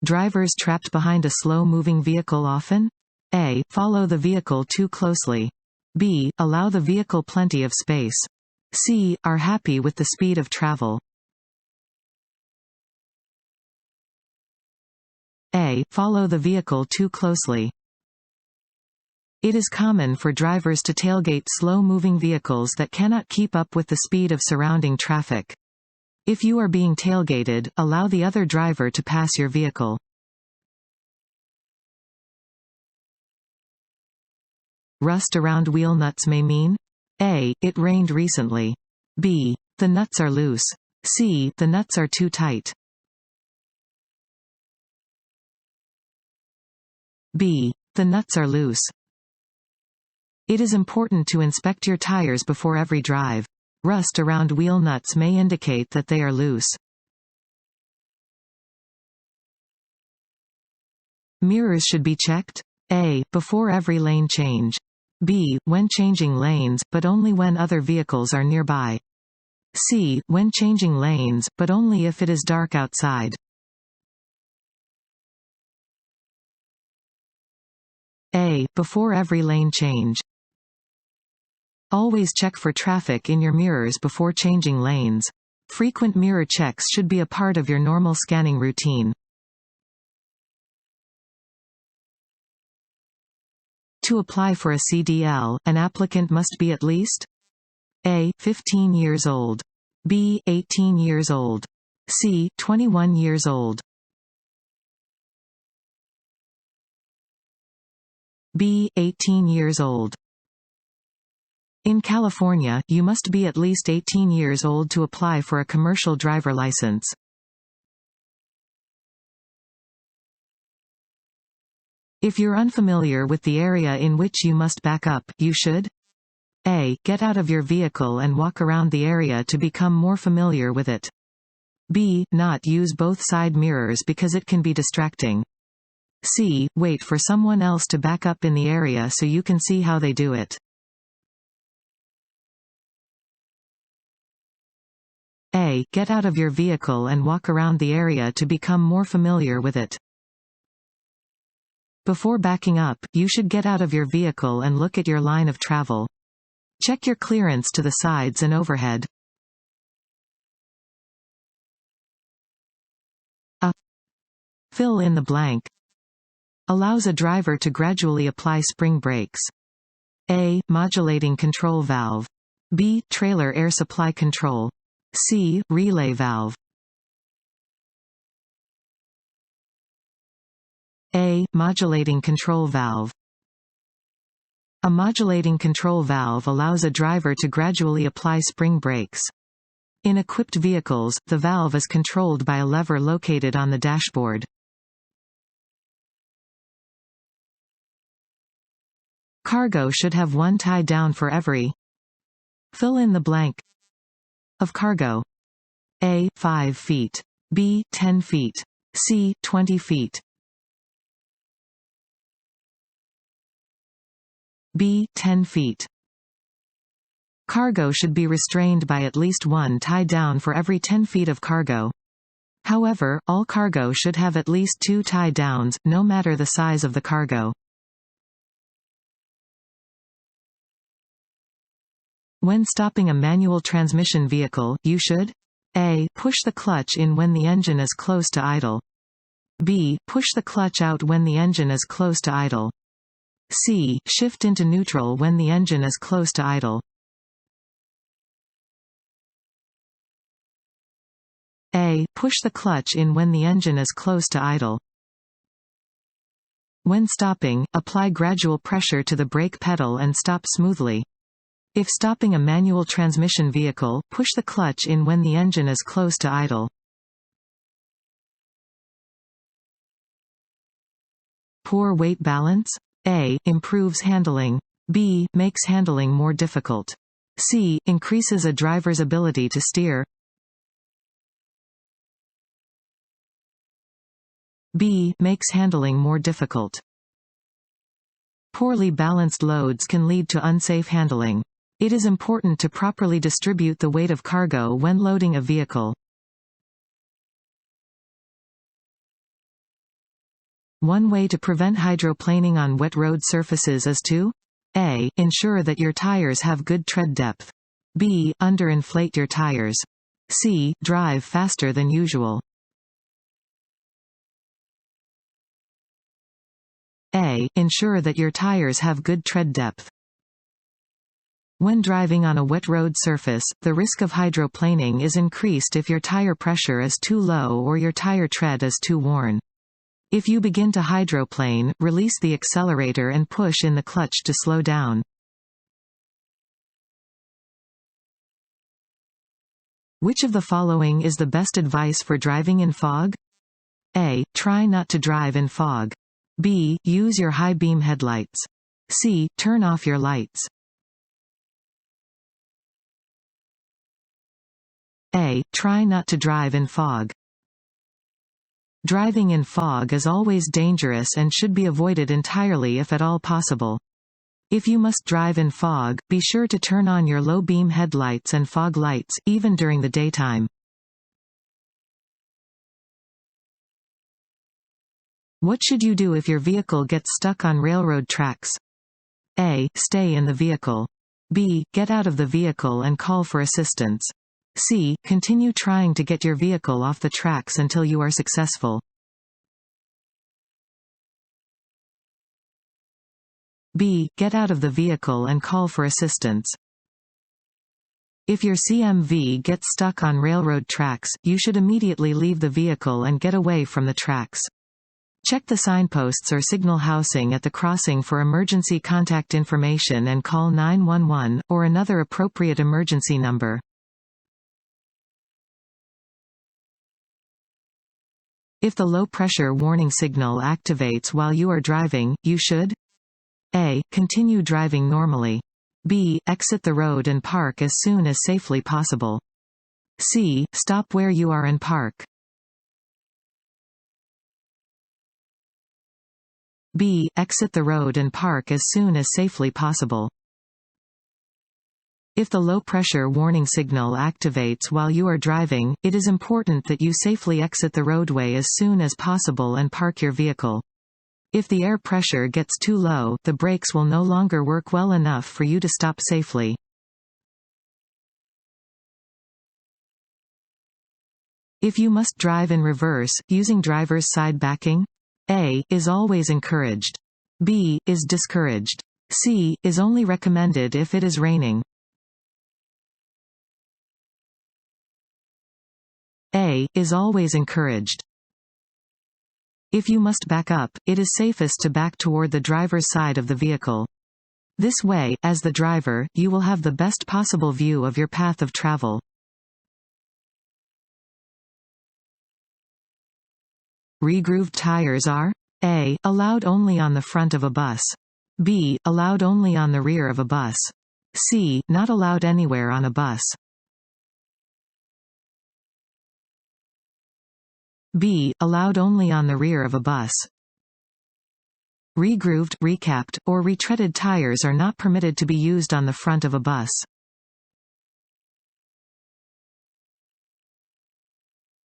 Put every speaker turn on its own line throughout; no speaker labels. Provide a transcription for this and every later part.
drivers trapped behind a slow-moving vehicle often? A. Follow the vehicle too closely. B. Allow the vehicle plenty of space. C. Are happy with the speed of travel. A. Follow the vehicle too closely. It is common for drivers to tailgate slow-moving vehicles that cannot keep up with the speed of surrounding traffic. If you are being tailgated, allow the other driver to pass your vehicle. Rust around wheel nuts may mean: A. It rained recently. B. The nuts are loose. C. The nuts are too tight. B. The nuts are loose. It is important to inspect your tires before every drive. Rust around wheel nuts may indicate that they are loose. Mirrors should be checked. A. Before every lane change. B. When changing lanes, but only when other vehicles are nearby. C. When changing lanes, but only if it is dark outside. A. Before every lane change. Always check for traffic in your mirrors before changing lanes. Frequent mirror checks should be a part of your normal scanning routine. To apply for a CDL, an applicant must be at least: A. 15 years old. B. 18 years old. C. 21 years old. B. 18 years old. In California, you must be at least 18 years old to apply for a commercial driver license. If you're unfamiliar with the area in which you must back up, you should: A. Get out of your vehicle and walk around the area to become more familiar with it. B. Not use both side mirrors because it can be distracting. C. Wait for someone else to back up in the area so you can see how they do it. A. Get out of your vehicle and walk around the area to become more familiar with it. Before backing up, you should get out of your vehicle and look at your line of travel. Check your clearance to the sides and overhead. A. Fill in the blank. Allows a driver to gradually apply spring brakes. A. Modulating control valve. B. Trailer air supply control. C. Relay valve. A. Modulating control valve. A modulating control valve allows a driver to gradually apply spring brakes. In equipped vehicles, the valve is controlled by a lever located on the dashboard. Cargo should have one tie down for every. Fill in the blank. Of cargo. A. 5 feet. B. 10 feet. C. 20 feet. B. 10 feet. Cargo should be restrained by at least one tie down for every 10 feet of cargo. However, all cargo should have at least 2 tie downs, no matter the size of the cargo. When stopping a manual transmission vehicle, you should: A. Push the clutch in when the engine is close to idle. B. Push the clutch out when the engine is close to idle. C. Shift into neutral when the engine is close to idle. A. Push the clutch in when the engine is close to idle. When stopping, apply gradual pressure to the brake pedal and stop smoothly. If stopping a manual transmission vehicle, push the clutch in when the engine is close to idle. Poor weight balance? A. Improves handling. B. Makes handling more difficult. C. Increases a driver's ability to steer. B. Makes handling more difficult. Poorly balanced loads can lead to unsafe handling. It is important to properly distribute the weight of cargo when loading a vehicle. One way to prevent hydroplaning on wet road surfaces is to A. Ensure that your tires have good tread depth. B. Underinflate your tires. C. Drive faster than usual. A. Ensure that your tires have good tread depth. When driving on a wet road surface, the risk of hydroplaning is increased if your tire pressure is too low or your tire tread is too worn. If you begin to hydroplane, release the accelerator and push in the clutch to slow down. Which of the following is the best advice for driving in fog? A. Try not to drive in fog. B. Use your high beam headlights. C. Turn off your lights. A. Try not to drive in fog. Driving in fog is always dangerous and should be avoided entirely if at all possible. If you must drive in fog, be sure to turn on your low beam headlights and fog lights, even during the daytime. What should you do if your vehicle gets stuck on railroad tracks? A. Stay in the vehicle. B. Get out of the vehicle and call for assistance. C. Continue trying to get your vehicle off the tracks until you are successful. B. Get out of the vehicle and call for assistance. If your CMV gets stuck on railroad tracks, you should immediately leave the vehicle and get away from the tracks. Check the signposts or signal housing at the crossing for emergency contact information and call 911, or another appropriate emergency number. If the low-pressure warning signal activates while you are driving, you should A. Continue driving normally. B. Exit the road and park as soon as safely possible. C. Stop where you are and park. B. Exit the road and park as soon as safely possible. If the low-pressure warning signal activates while you are driving, it is important that you safely exit the roadway as soon as possible and park your vehicle. If the air pressure gets too low, the brakes will no longer work well enough for you to stop safely. If you must drive in reverse, using driver's side backing, A. Is always encouraged. B. Is discouraged. C. Is only recommended if it is raining. A. Is always encouraged. If you must back up, it is safest to back toward the driver's side of the vehicle. This way, as the driver, you will have the best possible view of your path of travel. Regrooved tires are A. Allowed only on the front of a bus. B. Allowed only on the rear of a bus. C. Not allowed anywhere on a bus. B. Allowed only on the rear of a bus. Regrooved, recapped, or retreaded tires are not permitted to be used on the front of a bus.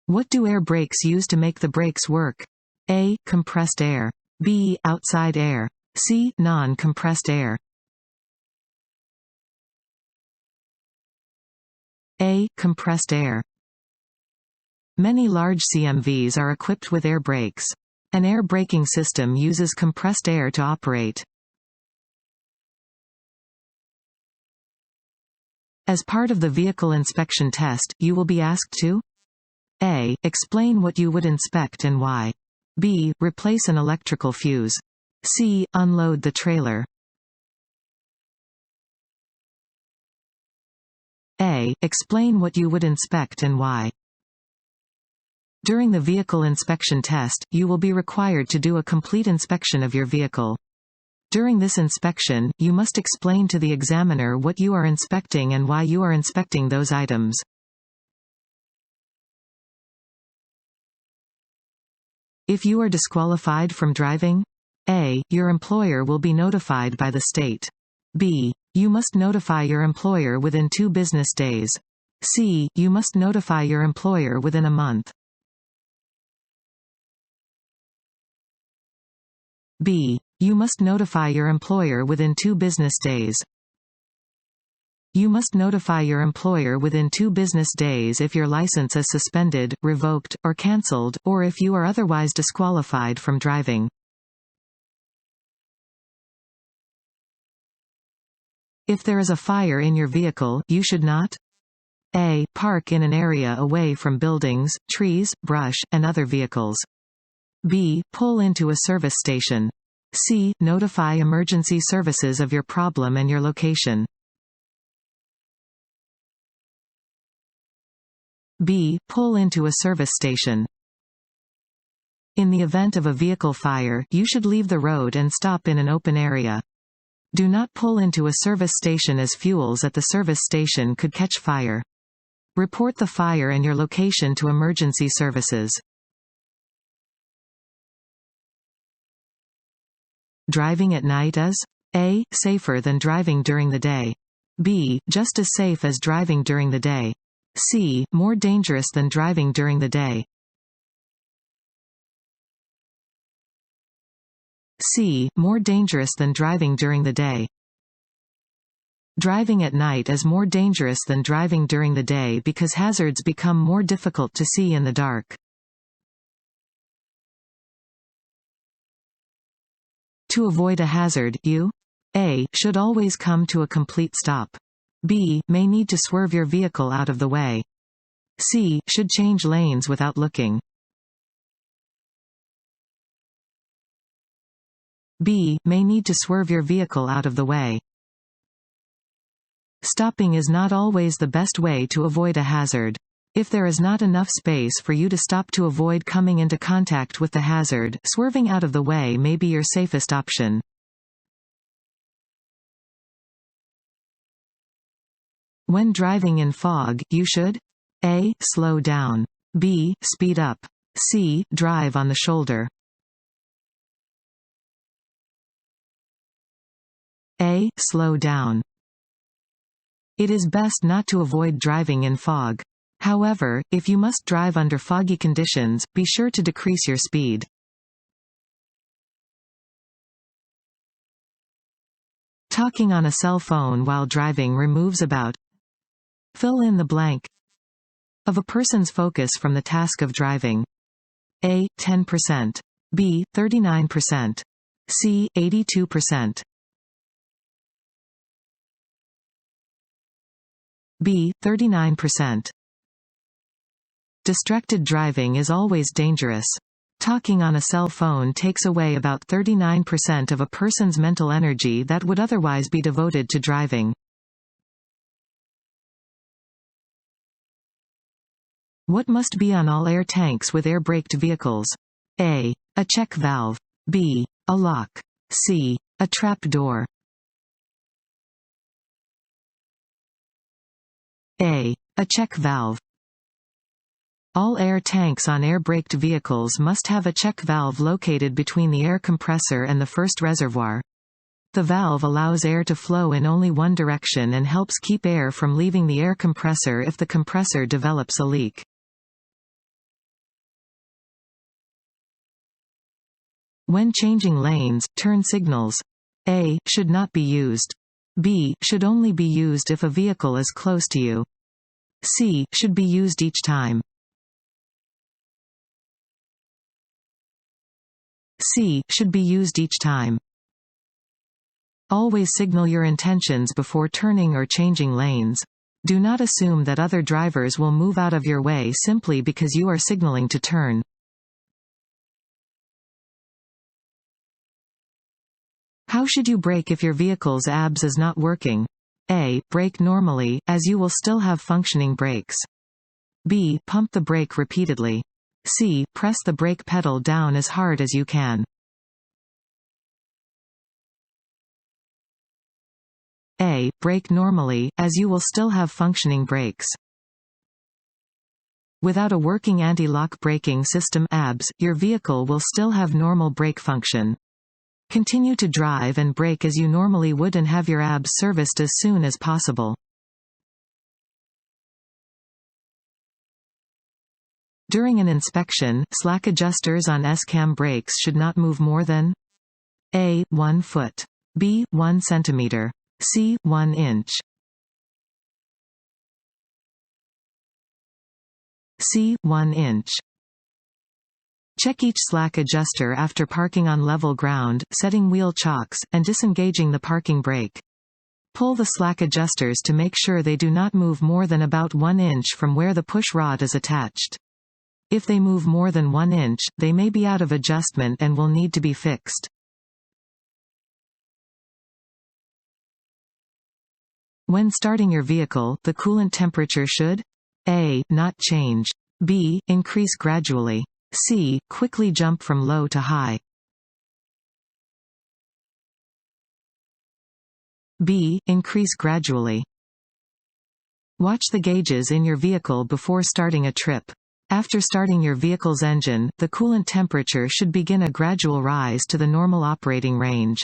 What do air brakes use to make the brakes work? A. Compressed air. B. Outside air. C. Non-compressed air. A. Compressed air. Many large CMVs are equipped with air brakes. An air braking system uses compressed air to operate. As part of the vehicle inspection test, you will be asked to A. Explain what you would inspect and why. B. Replace an electrical fuse. C. Unload the trailer. A. Explain what you would inspect and why. During the vehicle inspection test, you will be required to do a complete inspection of your vehicle. During this inspection, you must explain to the examiner what you are inspecting and why you are inspecting those items. If you are disqualified from driving, A. Your employer will be notified by the state. B. You must notify your employer within 2 business days. C. You must notify your employer within a month. B. You must notify your employer within 2 business days. You must notify your employer within 2 business days if your license is suspended, revoked, or cancelled, or if you are otherwise disqualified from driving. If there is a fire in your vehicle, you should not A. Park in an area away from buildings, trees, brush, and other vehicles. B. Pull into a service station. C. Notify emergency services of your problem and your location. B. Pull into a service station. In the event of a vehicle fire, you should leave the road and stop in an open area. Do not pull into a service station as fuels at the service station could catch fire. Report the fire and your location to emergency services. Driving at night is A. Safer than driving during the day. B. Just as safe as driving during the day. C. More dangerous than driving during the day. C. More dangerous than driving during the day. Driving at night is more dangerous than driving during the day because hazards become more difficult to see in the dark. To avoid a hazard, you A. Should always come to a complete stop. B. May need to swerve your vehicle out of the way. C. Should change lanes without looking. B. May need to swerve your vehicle out of the way. Stopping is not always the best way to avoid a hazard. If there is not enough space for you to stop to avoid coming into contact with the hazard, swerving out of the way may be your safest option. When driving in fog, you should A. Slow down. B. Speed up. C. Drive on the shoulder. A. Slow down. It is best not to avoid driving in fog. However, if you must drive under foggy conditions, be sure to decrease your speed. Talking on a cell phone while driving removes about fill in the blank of a person's focus from the task of driving. A. 10%. B. 39%. C. 82%. B. 39%. Distracted driving is always dangerous. Talking on a cell phone takes away about 39% of a person's mental energy that would otherwise be devoted to driving. What must be on all air tanks with air-braked vehicles? A. A check valve. B. A lock. C. A trap door. A. A check valve. All air tanks on air-braked vehicles must have a check valve located between the air compressor and the first reservoir. The valve allows air to flow in only one direction and helps keep air from leaving the air compressor if the compressor develops a leak. When changing lanes, turn signals A. should not be used. B. should only be used if a vehicle is close to you. C. should be used each time. C. should be used each time. Always signal your intentions before turning or changing lanes. Do not assume that other drivers will move out of your way simply because you are signaling to turn. How should you brake if your vehicle's ABS is not working? A. Brake normally, as you will still have functioning brakes. B. Pump the brake repeatedly. C. Press the brake pedal down as hard as you can. A. Brake normally, as you will still have functioning brakes. Without a working anti-lock braking system ABS, your vehicle will still have normal brake function. Continue to drive and brake as you normally would and have your ABS serviced as soon as possible. During an inspection, slack adjusters on S-cam brakes should not move more than A. 1 foot. B. 1 centimeter. C. 1 inch. C. 1 inch. Check each slack adjuster after parking on level ground, setting wheel chocks, and disengaging the parking brake. Pull the slack adjusters to make sure they do not move more than about 1 inch from where the push rod is attached. If they move more than 1 inch, they may be out of adjustment and will need to be fixed. When starting your vehicle, the coolant temperature should A. Not change. B. Increase gradually. C. Quickly jump from low to high. B. Increase gradually. Watch the gauges in your vehicle before starting a trip. After starting your vehicle's engine, the coolant temperature should begin a gradual rise to the normal operating range.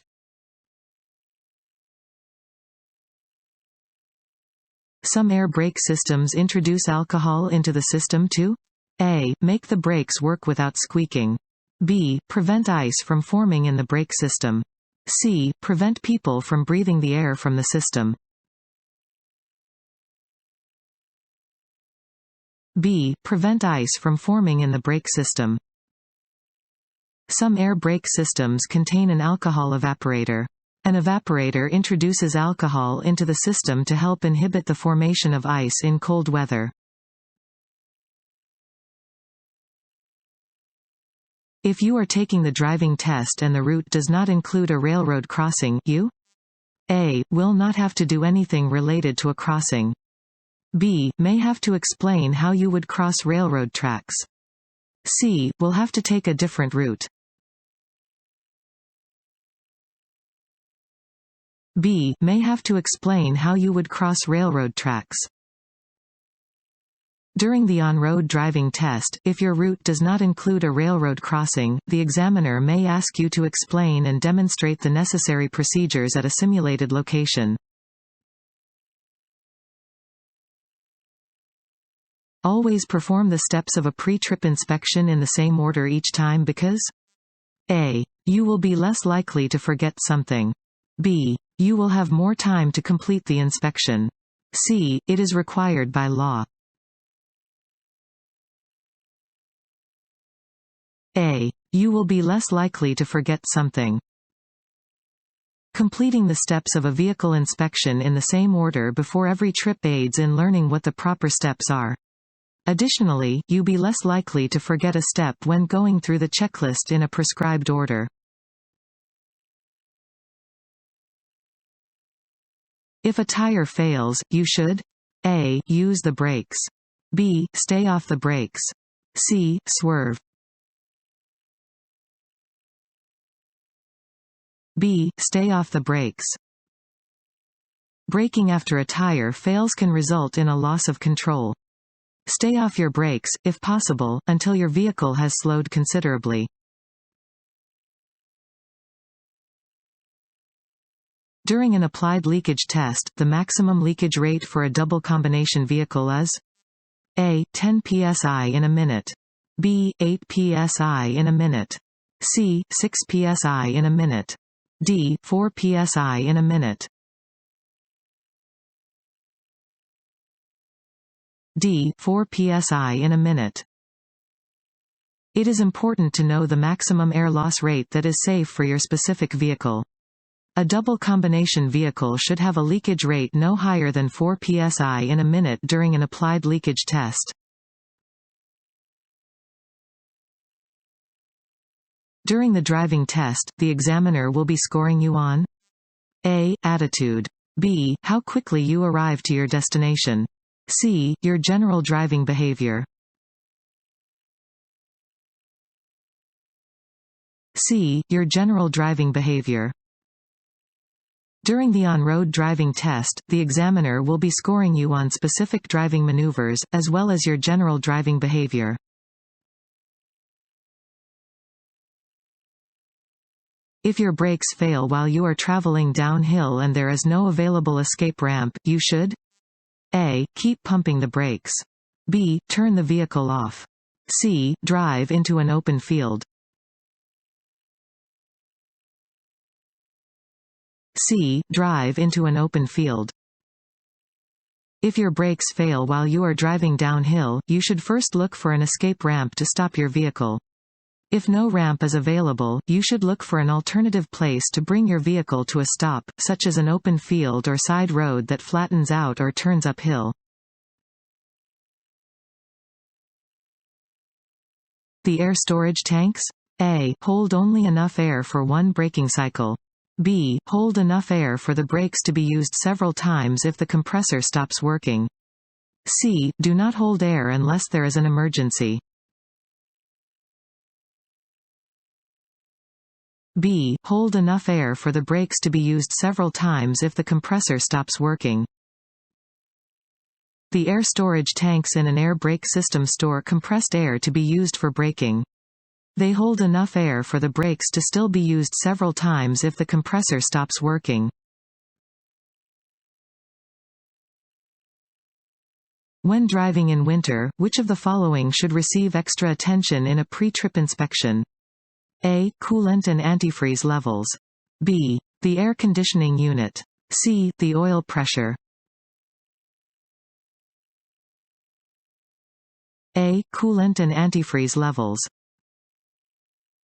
Some air brake systems introduce alcohol into the system to A. Make the brakes work without squeaking. B. Prevent ice from forming in the brake system. C. Prevent people from breathing the air from the system. B. Prevent ice from forming in the brake system. Some air brake systems contain an alcohol evaporator. An evaporator introduces alcohol into the system to help inhibit the formation of ice in cold weather. If you are taking the driving test and the route does not include a railroad crossing, you A. Will not have to do anything related to a crossing. B. May have to explain how you would cross railroad tracks. C. Will have to take a different route. B. May have to explain how you would cross railroad tracks. During the on-road driving test, if your route does not include a railroad crossing, the examiner may ask you to explain and demonstrate the necessary procedures at a simulated location. Always perform the steps of a pre-trip inspection in the same order each time because A. You will be less likely to forget something. B. You will have more time to complete the inspection. C. It is required by law. A. You will be less likely to forget something. Completing the steps of a vehicle inspection in the same order before every trip aids in learning what the proper steps are. Additionally, you be less likely to forget a step when going through the checklist in a prescribed order. If a tire fails, you should A. Use the brakes. B. Stay off the brakes. C. Swerve. B. Stay off the brakes. Braking after a tire fails can result in a loss of control. Stay off your brakes, if possible, until your vehicle has slowed considerably. During an applied leakage test, the maximum leakage rate for a double combination vehicle is A. 10 psi in a minute. B. 8 psi in a minute. C. 6 psi in a minute. D. 4 psi in a minute. D. 4 psi in a minute. It is important to know the maximum air loss rate that is safe for your specific vehicle. A double combination vehicle should have a leakage rate no higher than 4 psi in a minute during an applied leakage test. During the driving test, the examiner will be scoring you on A. Attitude. B. How quickly you arrive to your destination. C. Your general driving behavior. C. Your general driving behavior. During the on-road driving test, the examiner will be scoring you on specific driving maneuvers, as well as your general driving behavior. If your brakes fail while you are traveling downhill and there is no available escape ramp, you should A. Keep pumping the brakes. B. Turn the vehicle off. C. Drive into an open field. C. Drive into an open field. If your brakes fail while you are driving downhill, you should first look for an escape ramp to stop your vehicle. If no ramp is available, you should look for an alternative place to bring your vehicle to a stop, such as an open field or side road that flattens out or turns uphill. The air storage tanks? A. Hold only enough air for one braking cycle. B. Hold enough air for the brakes to be used several times if the compressor stops working. C. Do not hold air unless there is an emergency. B. Hold enough air for the brakes to be used several times if the compressor stops working. The air storage tanks in an air brake system store compressed air to be used for braking. They hold enough air for the brakes to still be used several times if the compressor stops working. When driving in winter, which of the following should receive extra attention in a pre-trip inspection? A. Coolant and antifreeze levels. B. The air conditioning unit. C. The oil pressure. A. Coolant and antifreeze levels.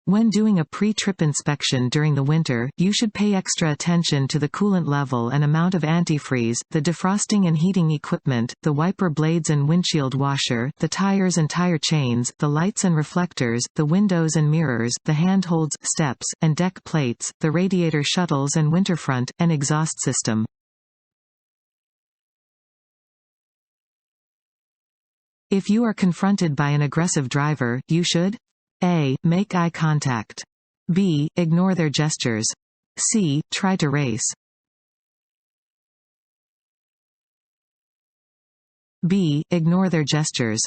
When doing a pre-trip inspection during the winter, you should pay extra attention to the coolant level and amount of antifreeze, the defrosting and heating equipment, the wiper blades and windshield washer, the tires and tire chains, the lights and reflectors, the windows and mirrors, the handholds, steps, and deck plates, the radiator shuttles and winterfront, and exhaust system. If you are confronted by an aggressive driver, you should A. Make eye contact. B. Ignore their gestures. C. Try to race. B. Ignore their gestures.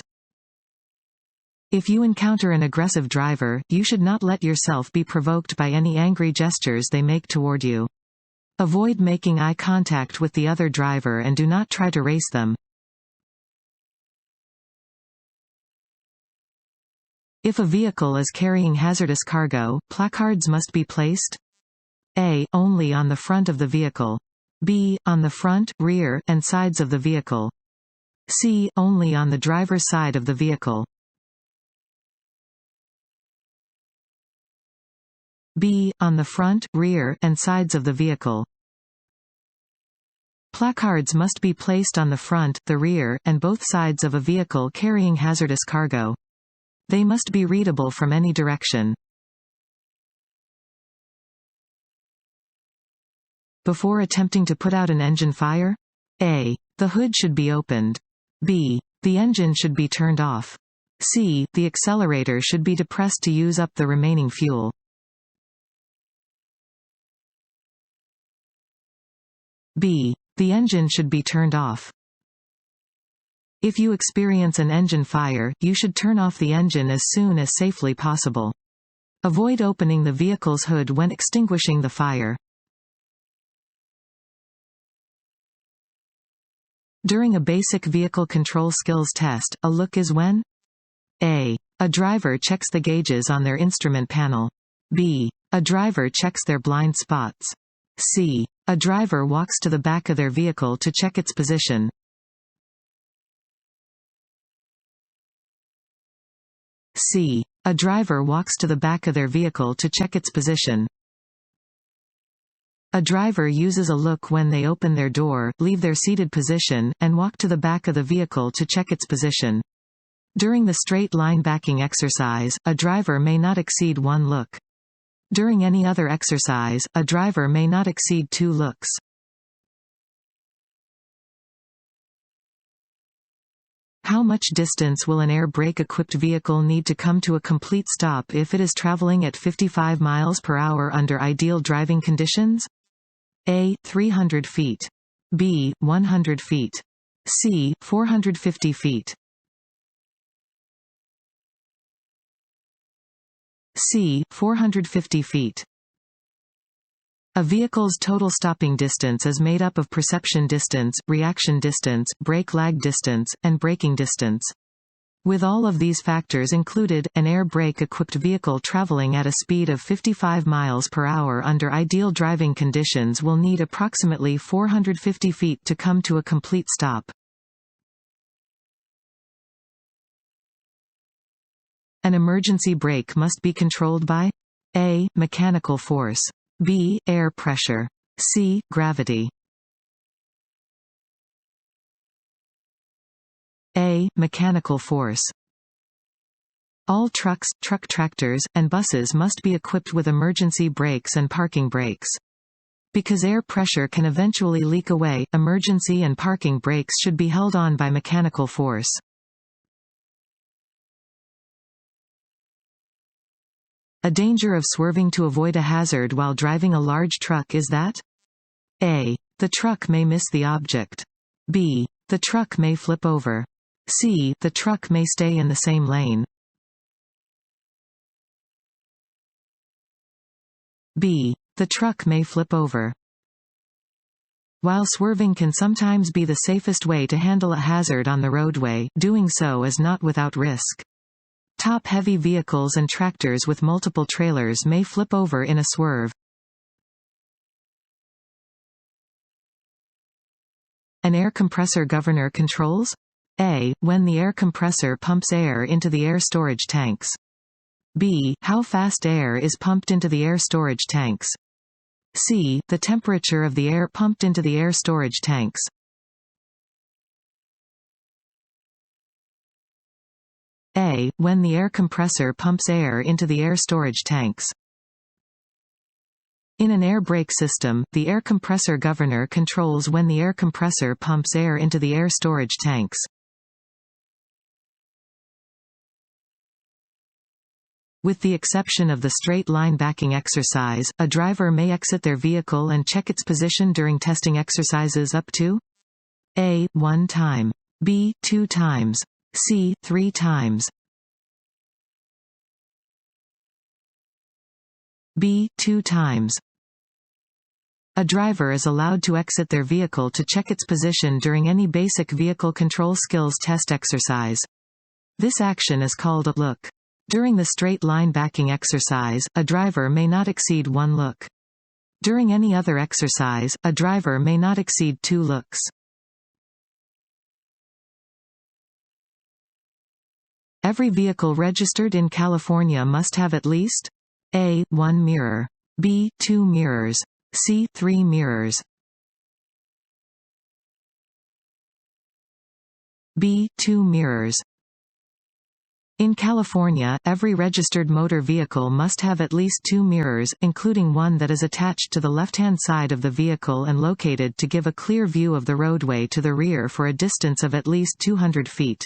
If you encounter an aggressive driver, you should not let yourself be provoked by any angry gestures they make toward you. Avoid making eye contact with the other driver and do not try to race them. If a vehicle is carrying hazardous cargo, placards must be placed A. Only on the front of the vehicle. B. On the front, rear, and sides of the vehicle. C. Only on the driver's side of the vehicle. B. On the front, rear, and sides of the vehicle. Placards must be placed on the front, the rear, and both sides of a vehicle carrying hazardous cargo. They must be readable from any direction. Before attempting to put out an engine fire? A. The hood should be opened. B. The engine should be turned off. C. The accelerator should be depressed to use up the remaining fuel. B. The engine should be turned off. If you experience an engine fire, you should turn off the engine as soon as safely possible. Avoid opening the vehicle's hood when extinguishing the fire. During a basic vehicle control skills test, a look is when A. A driver checks the gauges on their instrument panel. B. A driver checks their blind spots. C. A driver walks to the back of their vehicle to check its position. C. A driver walks to the back of their vehicle to check its position. A driver uses a look when they open their door, leave their seated position, and walk to the back of the vehicle to check its position. During the straight line backing exercise, a driver may not exceed one look. During any other exercise, a driver may not exceed 2 looks. How much distance will an air brake-equipped vehicle need to come to a complete stop if it is traveling at 55 miles per hour under ideal driving conditions? A. 300 feet. B. 100 feet. C. 450 feet. C. 450 feet. A vehicle's total stopping distance is made up of perception distance, reaction distance, brake lag distance, and braking distance. With all of these factors included, an air brake-equipped vehicle traveling at a speed of 55 miles per hour under ideal driving conditions will need approximately 450 feet to come to a complete stop. An emergency brake must be controlled by A. Mechanical force. B. Air pressure. C. Gravity. A. Mechanical force. All trucks, truck tractors, and buses must be equipped with emergency brakes and parking brakes. Because air pressure can eventually leak away, emergency and parking brakes should be held on by mechanical force. A danger of swerving to avoid a hazard while driving a large truck is that A. The truck may miss the object. B. The truck may flip over. C. The truck may stay in the same lane. B. The truck may flip over. While swerving can sometimes be the safest way to handle a hazard on the roadway, doing so is not without risk. Top-heavy vehicles and tractors with multiple trailers may flip over in a swerve. An air compressor governor controls A. When the air compressor pumps air into the air storage tanks. B. How fast air is pumped into the air storage tanks. C. The temperature of the air pumped into the air storage tanks. A. When the air compressor pumps air into the air storage tanks. In an air brake system, the air compressor governor controls when the air compressor pumps air into the air storage tanks. With the exception of the straight line backing exercise, a driver may exit their vehicle and check its position during testing exercises up to A. 1 time. B. 2 times. C. 3 times. B. 2 times. A driver is allowed to exit their vehicle to check its position during any basic vehicle control skills test exercise. This action is called a look. During the straight line backing exercise, a driver may not exceed 1 look. During any other exercise, a driver may not exceed 2 looks. Every vehicle registered in California must have at least A. 1 mirror. B. 2 mirrors. C. 3 mirrors. B. 2 mirrors. In California, every registered motor vehicle must have at least 2 mirrors, including one that is attached to the left-hand side of the vehicle and located to give a clear view of the roadway to the rear for a distance of at least 200 feet.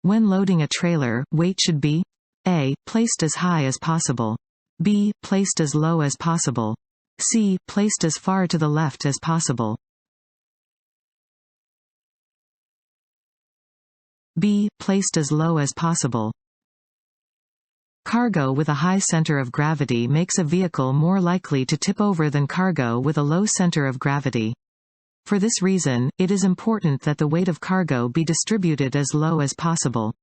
When loading a trailer, weight should be A. Placed as high as possible. B. Placed as low as possible. C. Placed as far to the left as possible. B. Placed as low as possible. Cargo with a high center of gravity makes a vehicle more likely to tip over than cargo with a low center of gravity. For this reason, it is important that the weight of cargo be distributed as low as possible.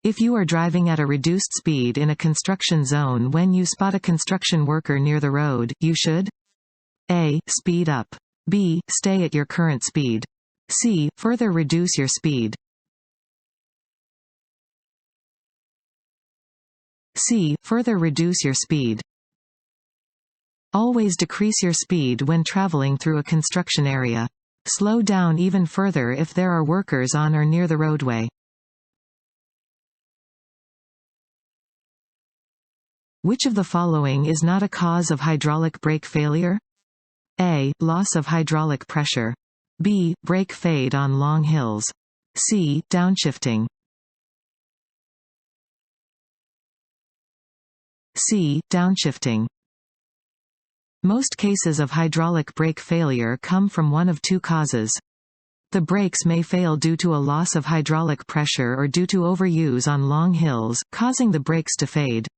If you are driving at a reduced speed in a construction zone when you spot a construction worker near the road, you should A. Speed up. B. Stay at your current speed. C. Further reduce your speed. C. Further reduce your speed. Always decrease your speed when traveling through a construction area. Slow down even further if there are workers on or near the roadway. Which of the following is not a cause of hydraulic brake failure? A. Loss of hydraulic pressure. B. Brake fade on long hills. C. Downshifting. C. Downshifting. Most cases of hydraulic brake failure come from one of 2 causes. The brakes may fail due to a loss of hydraulic pressure or due to overuse on long hills, causing the brakes to fade.